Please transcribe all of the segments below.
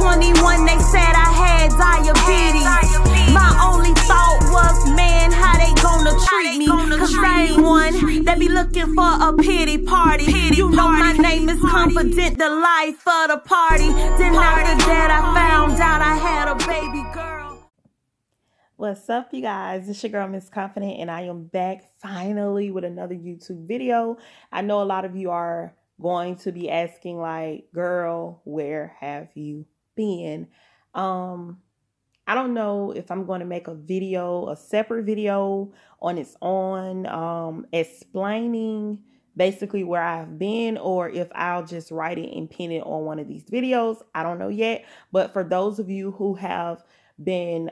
21, they said I had diabetes. My only thought was, man, how they gonna treat me? Cause I ain't one that be looking for a pity party. You know my name is Confident, the life of the party. Then after that I found out I had a baby girl. What's up, you guys? It's your girl, Miss Confident, and I am back finally with another YouTube video. I know a lot of you are going to be asking, like, girl, where have you been? I don't know if I'm going to make a separate video on its own, explaining basically where I've been, or if I'll just write it and pin it on one of these videos. I don't know yet. But for those of you who have been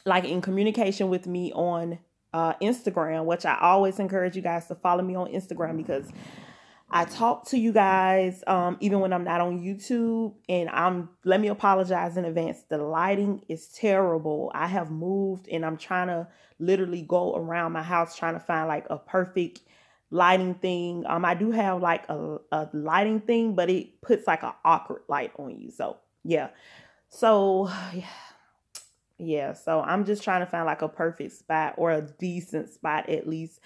like in communication with me on Instagram, which I always encourage you guys to follow me on Instagram, because I talk to you guys even when I'm not on YouTube. And let me apologize in advance. The lighting is terrible. I have moved and I'm trying to literally go around my house trying to find like a perfect lighting thing. I do have like a lighting thing, but it puts like an awkward light on you. So yeah. So yeah. So I'm just trying to find like a perfect spot, or a decent spot at least,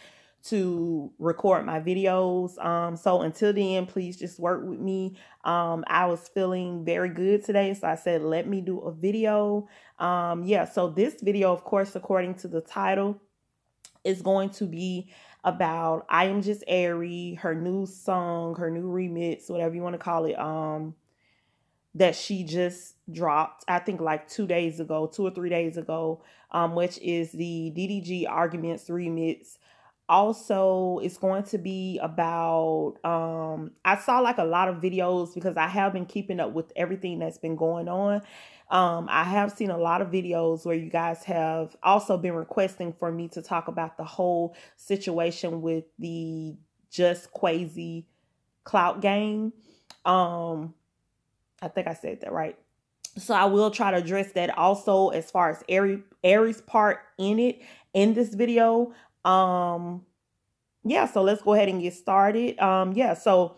to record my videos. So until then, please just work with me. I was feeling very good today, so I said, let me do a video. Yeah, so this video, of course, according to the title, is going to be about IAmJustAiri, her new song, her new remix, whatever you want to call it, that she just dropped, I think like 2 or 3 days ago, which is the DDG-Arguments remix. Also, it's going to be about, I saw like a lot of videos, because I have been keeping up with everything that's been going on. I have seen a lot of videos where you guys have also been requesting for me to talk about the whole situation with the Just Crazy clout game. I think I said that right. So I will try to address that also, as far as Airi's part in this video. Yeah, so let's go ahead and get started. Yeah, so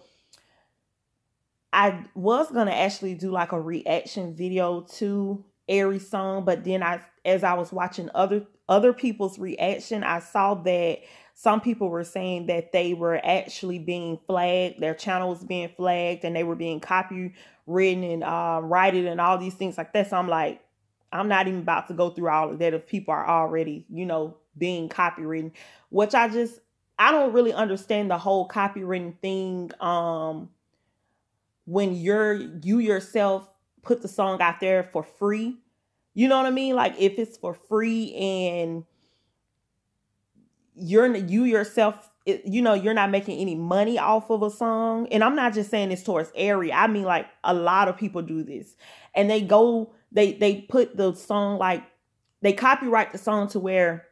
I was gonna actually do like a reaction video to Airi's song, but then as I was watching other people's reaction, I saw that some people were saying that they were actually being flagged, their channel was being flagged, and they were being copywritten and righted and all these things like that. So I'm like, I'm not even about to go through all of that if people are already, you know, being copywritten, which I don't really understand the whole copywritten thing. When you yourself put the song out there for free, you know what I mean? Like, if it's for free and you yourself, you know, you're not making any money off of a song. And I'm not just saying this towards Airi. I mean, like, a lot of people do this, and they put the song, like, they copyright the song to where,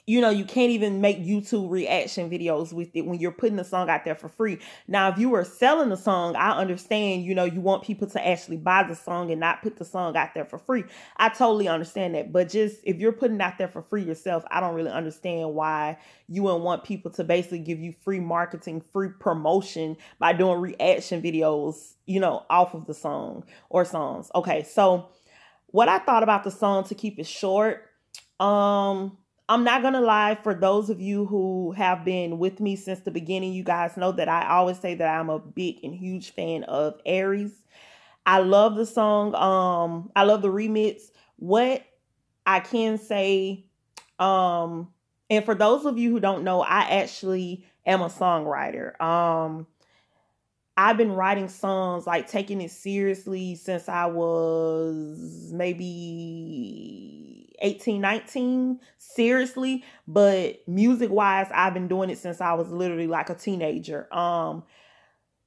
you know, you can't even make YouTube reaction videos with it when you're putting the song out there for free. Now, if you were selling the song, I understand, you know, you want people to actually buy the song and not put the song out there for free. I totally understand that. But just if you're putting it out there for free yourself, I don't really understand why you wouldn't want people to basically give you free marketing, free promotion by doing reaction videos, you know, off of the song or songs. Okay, so what I thought about the song, to keep it short, I'm not going to lie, for those of you who have been with me since the beginning, you guys know that I always say that I'm a big and huge fan of Airi's. I love the song. I love the remix. What I can say, and for those of you who don't know, I actually am a songwriter. I've been writing songs, like taking it seriously, since I was maybe 18, 19, seriously. But music wise, I've been doing it since I was literally like a teenager.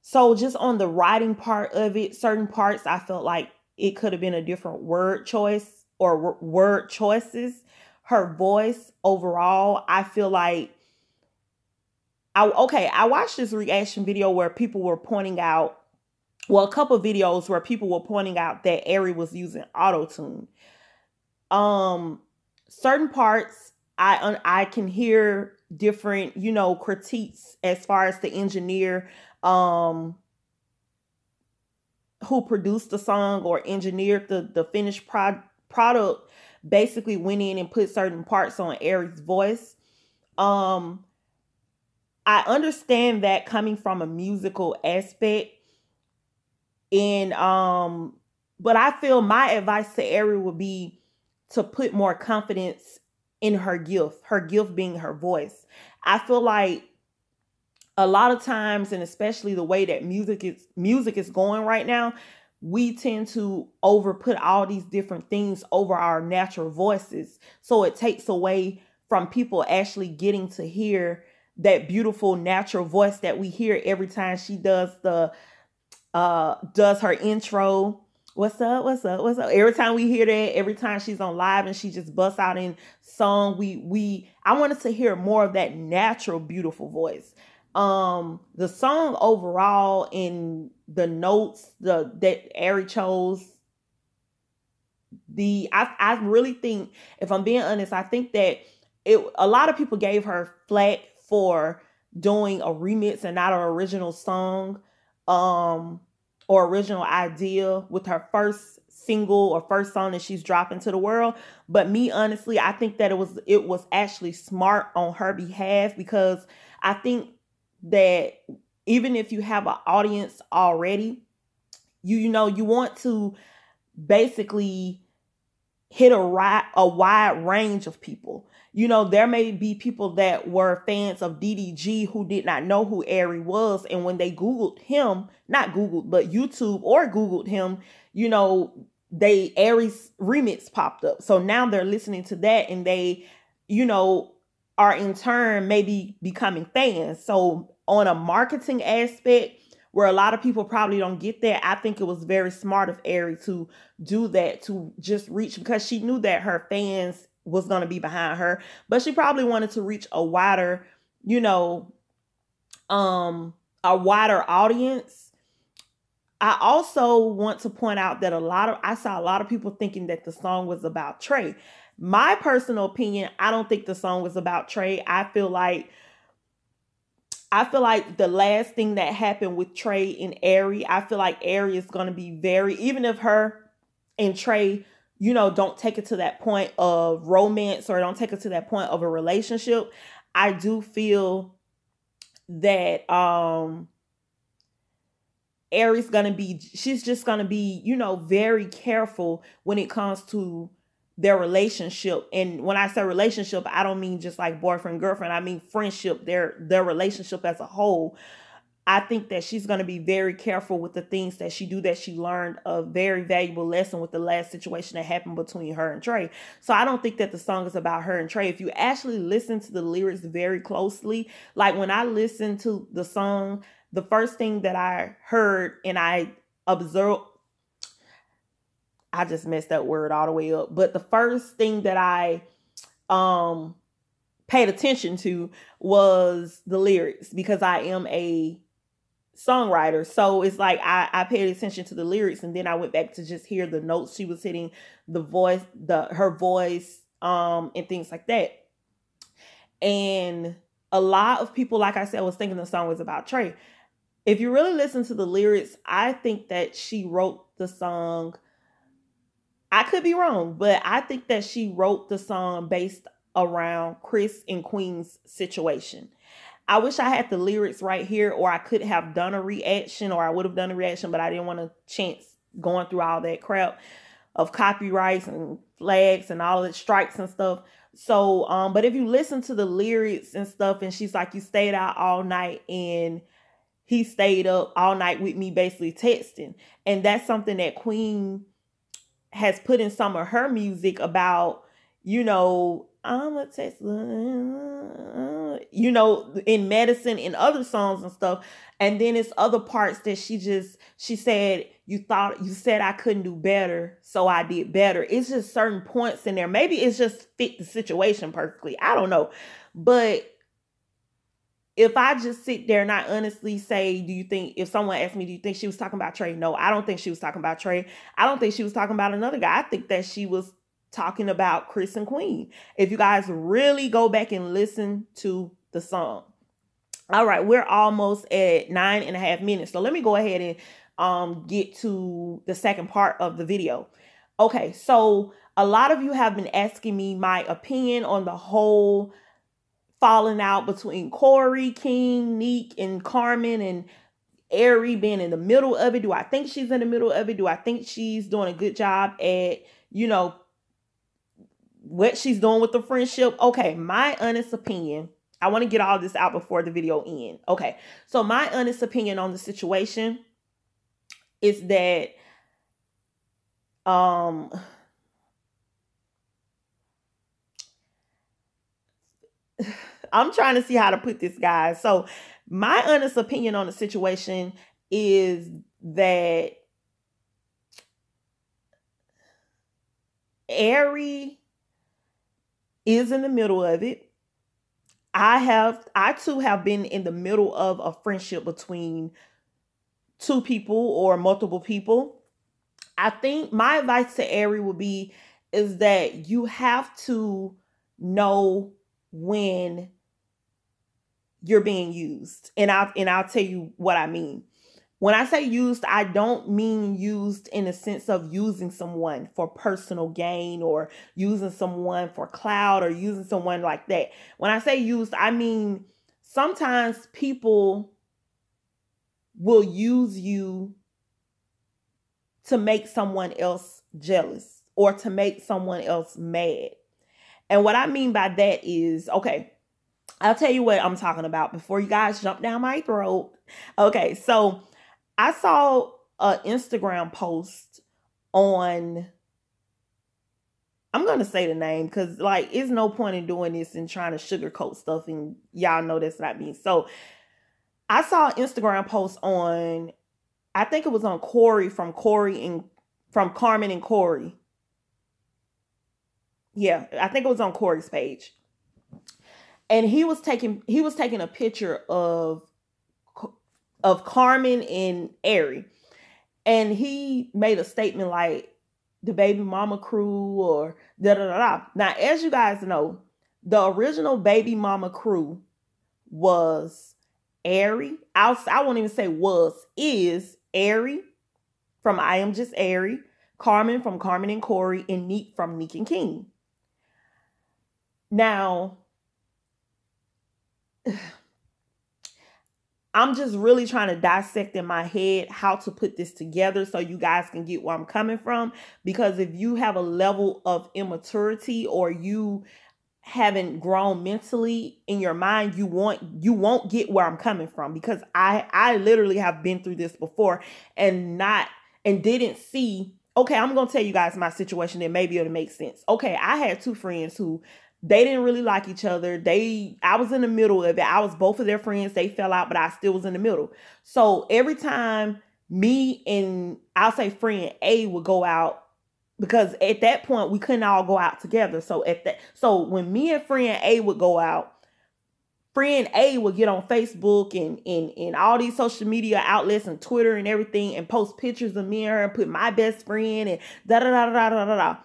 So just on the writing part of it, certain parts I felt like it could have been a different word choice or word choices. Her voice overall, I feel like, I watched this reaction video where people were pointing out, well, a couple of videos where people were pointing out that Airi was using auto-tune. Certain parts I can hear different, you know, critiques as far as the engineer who who produced the song or engineered the finished product basically went in and put certain parts on Airi's voice. I understand that coming from a musical aspect, and but I feel my advice to Airi would be to put more confidence in her gift being her voice. I feel like a lot of times, and especially the way that music is going right now, we tend to put all these different things over our natural voices. So it takes away from people actually getting to hear that beautiful natural voice that we hear every time she does her intro. What's up? What's up? What's up? Every time we hear that, every time she's on live and she just busts out in song, I wanted to hear more of that natural, beautiful voice. The song overall, in the notes that Airi chose, I really think, if I'm being honest, I think that a lot of people gave her flack for doing a remix and not an original song, or original idea with her first single or first song that she's dropping to the world. But me, honestly, I think that it was actually smart on her behalf, because I think that even if you have an audience already, you want to basically hit a wide range of people. There may be people that were fans of DDG who did not know who Airi was, and when they YouTube or Googled him, Airi's remix popped up. So now they're listening to that, and they, are in turn maybe becoming fans. So on a marketing aspect, where a lot of people probably don't get that, I think it was very smart of Airi to do that, to just reach, because she knew that her fans was going to be behind her, but she probably wanted to reach a wider, a wider audience. I also want to point out that I saw a lot of people thinking that the song was about Trey. My personal opinion, I don't think the song was about Trey. I feel like the last thing that happened with Trey and Airi, I feel like Airi is going to be even if her and Trey, don't take it to that point of romance, or don't take it to that point of a relationship, I do feel that Airi's she's just going to be, very careful when it comes to their relationship. And when I say relationship, I don't mean just like boyfriend, girlfriend. I mean friendship, their relationship as a whole. I think that she's going to be very careful with the things that she do, that she learned a very valuable lesson with the last situation that happened between her and Trey. So I don't think that the song is about her and Trey. If you actually listen to the lyrics very closely, like when I listened to the song, the first thing that I heard and I observed, I just messed that word all the way up. But the first thing that I paid attention to was the lyrics, because I am a songwriter. So it's like I paid attention to the lyrics, and then I went back to just hear the notes she was hitting, her voice, and things like that. And a lot of people, like I said, was thinking the song was about Trey. If you really listen to the lyrics, I think that she wrote the song. I could be wrong, but I think that she wrote the song based around Chris and Queen's situation. I wish I had the lyrics right here, or I could have done a reaction, or I would have done a reaction, but I didn't want to chance going through all that crap of copyrights and flags and all the strikes and stuff. So, but if you listen to the lyrics and stuff, and she's like, you stayed out all night and he stayed up all night with me, basically texting. And that's something that Queen has put in some of her music about, I'm a text, in Medicine and other songs and stuff. And then it's other parts that she said, you said I couldn't do better, so I did better. It's just certain points in there. Maybe it's just fit the situation perfectly. I don't know. But if I just sit there and I honestly say, if someone asked me, do you think she was talking about Trey? No, I don't think she was talking about Trey. I don't think she was talking about another guy. I think that she was talking about Chris and Queen. If you guys really go back and listen to the song. All right, we're almost at 9.5 minutes. So let me go ahead and get to the second part of the video. Okay, so a lot of you have been asking me my opinion on the whole falling out between Corey, King, Nique, and Carmen and Airi being in the middle of it. Do I think she's in the middle of it? Do I think she's doing a good job at, you know, what she's doing with the friendship? Okay, my honest opinion, I want to get all this out before the video ends. Okay, so my honest opinion on the situation is that I'm trying to see how to put this, guys. So my honest opinion on the situation is that Airi is in the middle of it. I too have been in the middle of a friendship between two people or multiple people. I think my advice to Airi would be is that you have to know when you're being used. And I'll tell you what I mean. When I say used, I don't mean used in the sense of using someone for personal gain or using someone for clout or using someone like that. When I say used, I mean sometimes people will use you to make someone else jealous or to make someone else mad. And what I mean by that is, okay, I'll tell you what I'm talking about before you guys jump down my throat. Okay, so I saw an Instagram post on, I'm going to say the name because, like, it's no point in doing this and trying to sugarcoat stuff, and y'all know that's not me. So I saw an Instagram post on, I think it was on Corey from Carmen and Corey. Yeah, I think it was on Corey's page. And he was taking a picture of Carmen and Airi. And he made a statement like the baby mama crew or da da da da. Now, as you guys know, the original baby mama crew was Airi. I won't even say is Airi from IAmJustAiri, Carmen from Carmen and Corey, and Nique from Nique and King. Now, I'm just really trying to dissect in my head how to put this together so you guys can get where I'm coming from. Because if you have a level of immaturity or you haven't grown mentally in your mind, you won't get where I'm coming from, because I literally have been through this before and didn't see. Okay, I'm going to tell you guys my situation and maybe it'll make sense. Okay, I had two friends who they didn't really like each other. I was in the middle of it. I was both of their friends. They fell out, but I still was in the middle. So every time me and I'll say friend A would go out, because at that point we couldn't all go out together. So when me and friend A would go out, friend A would get on Facebook and all these social media outlets and Twitter and everything and post pictures of me and her and put my best friend and da da da da da da da.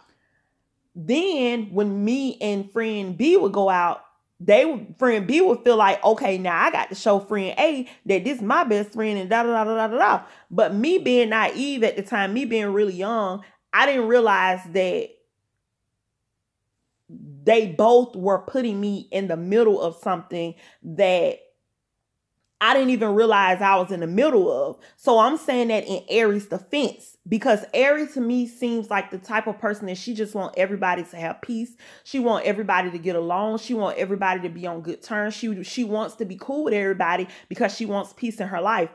Then when me and friend B would go out, friend B would feel like, okay, now I got to show friend A that this is my best friend and da da da da da da. But me being naive at the time, me being really young, I didn't realize that they both were putting me in the middle of something that I didn't even realize I was in the middle of. So I'm saying that in Airi's defense, because Airi to me seems like the type of person that she just wants everybody to have peace. She wants everybody to get along. She wants everybody to be on good terms. She wants to be cool with everybody because she wants peace in her life.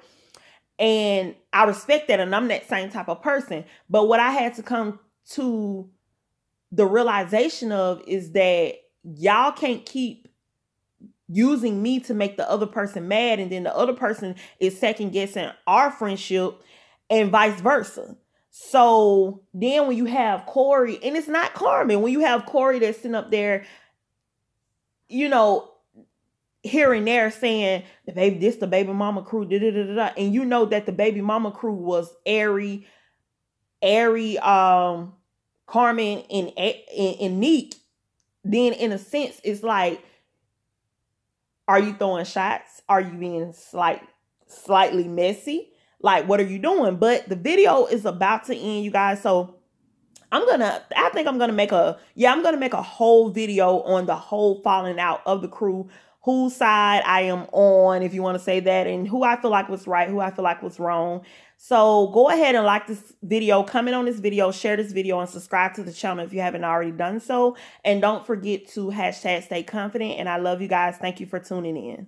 And I respect that, and I'm that same type of person. But what I had to come to the realization of is that y'all can't keep using me to make the other person mad, and then the other person is second guessing our friendship and vice versa. So then when you have Corey, and it's not Carmen, when you have Corey that's sitting up there, you know, here and there saying the baby mama crew, da da da da, and you know that the baby mama crew was Airi, Carmen and Nique, then in a sense it's like, are you throwing shots? Are you being slightly messy? Like, what are you doing? But the video is about to end, you guys. So I think I'm gonna make a whole video on the whole falling out of the crew, whose side I am on, if you want to say that, and who I feel like was right, who I feel like was wrong. So go ahead and like this video, comment on this video, share this video, and subscribe to the channel if you haven't already done so. And don't forget to #stay confident. And I love you guys. Thank you for tuning in.